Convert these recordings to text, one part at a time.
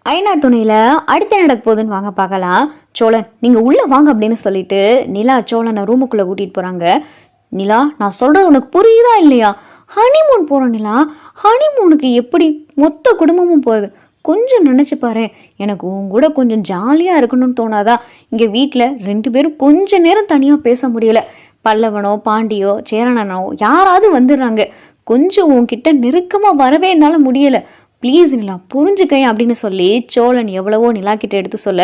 ஐநா துணையில அடுத்த நடக்க போகுதுன்னு வாங்க பார்க்கலாம். சோழன் நீங்க உள்ள வாங்க அப்படின்னு சொல்லிட்டு நிலா சோழனை ரூமுக்குள்ள கூட்டிட்டு போறாங்க. நிலா, நான் சொல்றது உனக்கு புரியுதா இல்லையா? ஹனிமூன் போறோம் நிலா. ஹனிமூனுக்கு எப்படி மொத்த குடும்பமும் போகுது? கொஞ்சம் நினைச்சு பாரு. எனக்கு உன் கூட கொஞ்சம் ஜாலியா இருக்கணும்னு தோணாதா? இங்க வீட்டுல 2 பேரும் கொஞ்ச நேரம் தனியா பேச முடியல. பல்லவனோ பாண்டியோ சேரணனோ யாராவது வந்துடுறாங்க. கொஞ்சம் உன்கிட்ட நெருக்கமா வரவே என்னால முடியல. ப்ளீஸ் நிலா புரிஞ்சுக்கேன் அப்படின்னு சொல்லி சோழன் எவ்வளவோ நிலா கிட்ட எடுத்து சொல்ல,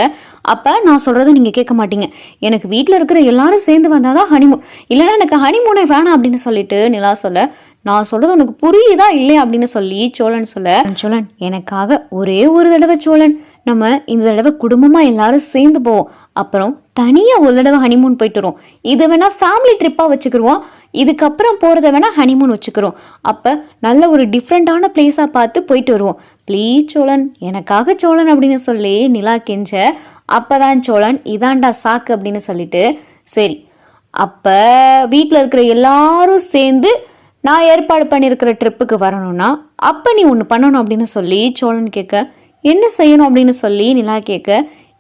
அப்போ நான் சொல்கிறத நீங்கள் கேட்க மாட்டீங்க. எனக்கு வீட்டில் இருக்கிற எல்லாரும் சேர்ந்து வந்தாதான் ஹனிமூன், இல்லைன்னா எனக்கு ஹனிமூனே வேணாம் அப்படின்னு சொல்லிட்டு நிலா சொல்ல, நான் சொல்கிறது உனக்கு புரியுதா இல்லையா அப்படின்னு சொல்லி சோழன் சொல்ல, சோழன் எனக்காக ஒரே ஒரு தடவை சோழன், நம்ம இந்த தடவை குடும்பமாக எல்லாரும் சேர்ந்து போவோம். அப்புறம் தனியாக ஒரு தடவை ஹனிமூன் போயிட்டு வரும். இது வேணா ஃபேமிலி ட்ரிப்பாக வச்சுக்கிடுவோம். இதுக்கப்புறம் போகிறத வேணா ஹனிமூன் வச்சுக்கிறோம். அப்போ நல்ல ஒரு டிஃப்ரெண்ட்டான பிளேஸாக பார்த்து போயிட்டு வருவோம். ப்ளீஸ் சோழன், எனக்காக சோழன் அப்படின்னு சொல்லி நிலா கெஞ்ச, அப்போதான் சோழன் இதாண்டா சாக்கு அப்படின்னு சொல்லிட்டு, சரி அப்போ வீட்டில் இருக்கிற எல்லாரும் சேர்ந்து நான் ஏற்பாடு பண்ணியிருக்கிற ட்ரிப்புக்கு வரணும்னா அப்போ நீ ஒன்று பண்ணணும் அப்படின்னு சொல்லி சோழன் கேட்க, என்ன செய்யணும் அப்படின்னு சொல்லி நிலா கேட்க,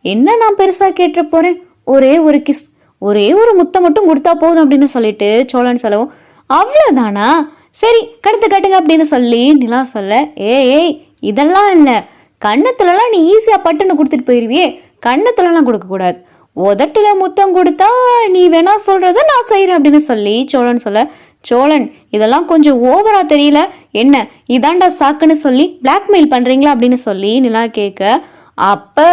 என்ன நான் பெருசாக கேட்டு போகிறேன், ஒரே ஒரு கிஸ், ஒரே ஒரு முத்தம் மட்டும் கொடுத்தா போதும் அப்படின்னு சொல்லிட்டு சோழன் சொல்லவும், அவ்வளோதானா, சரி கடுத்து கட்டுங்க அப்படின்னு சொல்லி நிலா சொல்ல, ஏய் இதெல்லாம் இல்லை, கண்ணத்துலலாம் நீ ஈஸியாக பட்டுன்னு கொடுத்துட்டு போயிடுவியே, கண்ணத்துலலாம் கொடுக்கக்கூடாது, உதட்டுல முத்தம் கொடுத்தா நீ வேணா சொல்றத நான் செய்கிறேன் அப்படின்னு சொல்லி சோழன் சொல்ல, சோழன் இதெல்லாம் கொஞ்சம் ஓவரா தெரியல, என்ன இதாண்டா சாக்குன்னு சொல்லி பிளாக்மெயில் பண்றீங்களா அப்படின்னு சொல்லி நிலா கேட்க, அப்ப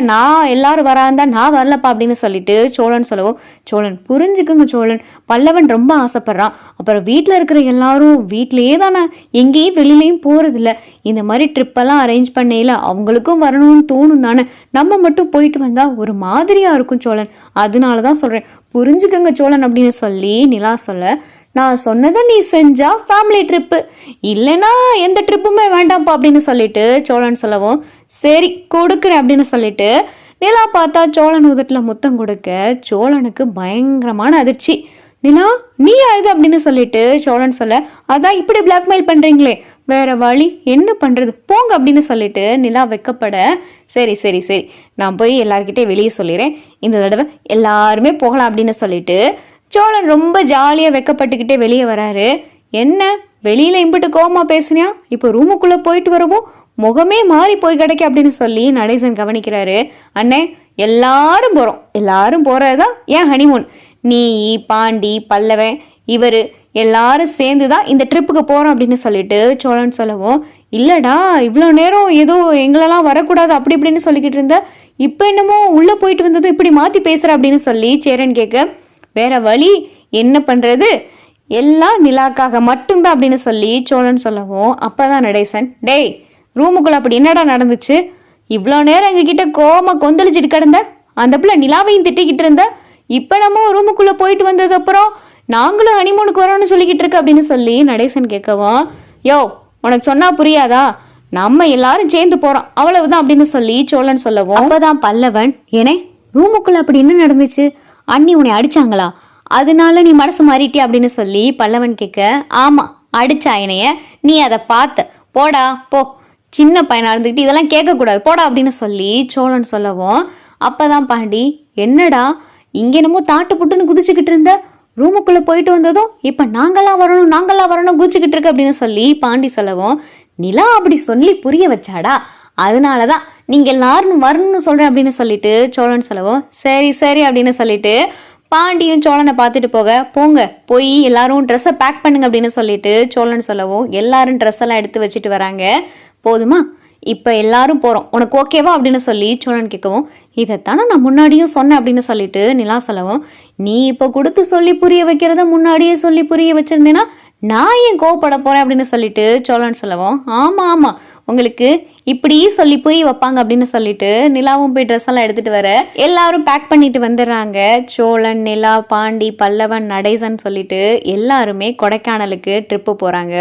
நான் எல்லாரும் வராந்தா நான் வரலப்பா அப்படின்னு சொல்லிட்டு சோழன் சொல்லவும், சோழன் புரிஞ்சுக்குங்க சோழன், பல்லவன் ரொம்ப ஆசைப்படுறான். அப்புறம் வீட்டில் இருக்கிற எல்லாரும் வீட்டிலேயே தானே, எங்கேயும் வெளியிலையும் போறதில்ல. இந்த மாதிரி ட்ரிப்பெல்லாம் அரேஞ்ச் பண்ணையில அவங்களுக்கும் வரணும்னு தோணும் தானே, நம்ம மட்டும் போயிட்டு வந்தா ஒரு மாதிரியா இருக்கும் சோழன், அதனாலதான் சொல்றேன், புரிஞ்சுக்குங்க சோழன் அப்படின்னு சொல்லி நிலா சொல்ல, நான் சொன்னதை நீ செஞ்சா ஃபேமிலி ட்ரிப்பு, இல்லைன்னா எந்த ட்ரிப்புமே வேண்டாம்ப்பா அப்படின்னு சொல்லிட்டு சோழன் சொல்லவும், சரி கொடுக்குறேன் அப்படின்னு சொல்லிட்டு நிலா பார்த்தா சோழன் உதட்டில் முத்தம் கொடுக்க சோழனுக்கு பயங்கரமான அதிர்ச்சி. நிலா நீ இது அப்படின்னு சொல்லிட்டு சோழன் சொல்ல, அதான் இப்படி பிளாக்மெயில் பண்றீங்களே, வேற வழி என்ன பண்றது போங்க அப்படின்னு சொல்லிட்டு நிலா வைக்கப்பட, சரி சரி சரி நான் போய் எல்லார்கிட்டே வெளியே சொல்லிடுறேன், இந்த தடவை எல்லாருமே போகலாம் அப்படின்னு சொல்லிட்டு சோழன் ரொம்ப ஜாலியாக வெக்கப்பட்டுக்கிட்டே வெளியே வராரு. என்ன வெளியில இம்பிட்டு கோவமா பேசுனியா, இப்போ ரூமுக்குள்ள போயிட்டு வரவும் முகமே மாறி போய் கிடைக்க அப்படின்னு சொல்லி நடேசன் கவனிக்கிறாரு. அண்ணே எல்லாரும் போறோம், எல்லாரும் போறதுதான் ஏன் ஹனிமூன், நீ பாண்டி பல்லவன் இவரு எல்லாரும் சேர்ந்துதான் இந்த ட்ரிப்புக்கு போறோம் அப்படின்னு சொல்லிட்டு சோழன் சொல்லவும், இல்லடா இவ்வளோ நேரம் ஏதோ எங்களெல்லாம் வரக்கூடாது அப்படி இப்படின்னு சொல்லிக்கிட்டு இருந்த, இப்போ என்னமோ உள்ள போயிட்டு வந்ததும் இப்படி மாத்தி பேசுற அப்படின்னு சொல்லி சேரன் கேட்க, வேற வழி என்ன பண்றது, எல்லாம் நிலாக்காக மட்டும்தான் அப்படின்னு சொல்லி சோழன் சொல்லவும், அப்பதான் நடேசன், டேய் ரூமுக்குள்ள அப்படி என்னடா நடந்துச்சு, இவ்வளோ நேரம் எங்ககிட்ட கோவமா கொந்தளிச்சிட்டு கிடந்த, அந்த பிள்ளை நிலாவையும் திட்டிக்கிட்டு இருந்த, இப்ப நம்ம ரூமுக்குள்ள போயிட்டு வந்தது அப்புறம் நாங்களும் ஹனிமூனுக்கு வரோம்னு சொல்லிக்கிட்டு இருக்கு அப்படின்னு சொல்லி நடேசன் கேட்கவும், யோ உனக்கு சொன்னா புரியாதா, நம்ம எல்லாரும் சேர்ந்து போறோம் அவ்வளவுதான் அப்படின்னு சொல்லி சோழன் சொல்லவும், அப்பதான் பல்லவன், ஏனே ரூமுக்குள்ள அப்படி என்ன நடந்துச்சு, அண்ணி உன்னை அடிச்சாங்களா, அதனால நீ மனசு மாறிட்டியா அப்படின்னு சொல்லி பல்லவன் கேட்க, ஆமா அடிச்சா என்னைய, நீ அதை பார்த்த, போடா போ, சின்ன பையனா இருந்துக்கிட்டு இதெல்லாம் கேட்கக்கூடாது போடா அப்படின்னு சொல்லி சோழன் சொல்லவும், அப்பதான் பாண்டி, என்னடா இங்க என்னமோ தாட்டு புட்டுன்னு குதிச்சுக்கிட்டு இருந்த, ரூமுக்குள்ள போயிட்டு வந்ததும் இப்ப நாங்கெல்லாம் வரணும் குதிச்சுக்கிட்டு இருக்கு அப்படின்னு சொல்லி பாண்டி சொல்லவும், நிலா அப்படி சொல்லி புரிய வச்சாடா, அதனாலதான் நீங்க எல்லாரும் வரணும்னு சொல்றேன் அப்படின்னு சொல்லிட்டு சோழன் சொல்லவும், சரி சரி அப்படின்னு சொல்லிட்டு பாண்டியும் சோழனை பார்த்துட்டு போங்க போய் எல்லாரும் ட்ரெஸ்ஸை பேக் பண்ணுங்க அப்படின்னு சொல்லிட்டு சோழன் சொல்லவும், எல்லாரும் ட்ரெஸ் எல்லாம் எடுத்து வச்சுட்டு வராங்க. போதுமா, இப்போ எல்லாரும் போறோம், உனக்கு ஓகேவா அப்படின்னு சொல்லி சோழன் கேட்கவும், இதைத்தானே நான் முன்னாடியும் சொன்னேன் அப்படின்னு சொல்லிட்டு நிலா சொல்லவும், நீ இப்போ கொடுத்து சொல்லி புரிய வைக்கிறத முன்னாடியே சொல்லி புரிய வச்சிருந்தேன்னா நான் ஏன் கோவப்பட போறேன் அப்படின்னு சொல்லிட்டு சோழன் சொல்லவும், ஆமா ஆமா உங்களுக்கு இப்படி சொல்லி புரிய வைப்பாங்க அப்படின்னு சொல்லிட்டு நிலாவும் போய் ட்ரெஸ் எல்லாம் எடுத்துட்டு வர எல்லாரும் பேக் பண்ணிட்டு வந்துடுறாங்க. சோழன் நிலா பாண்டி பல்லவன் நடேசன் சொல்லிட்டு எல்லாருமே கொடைக்கானலுக்கு ட்ரிப்பு போறாங்க.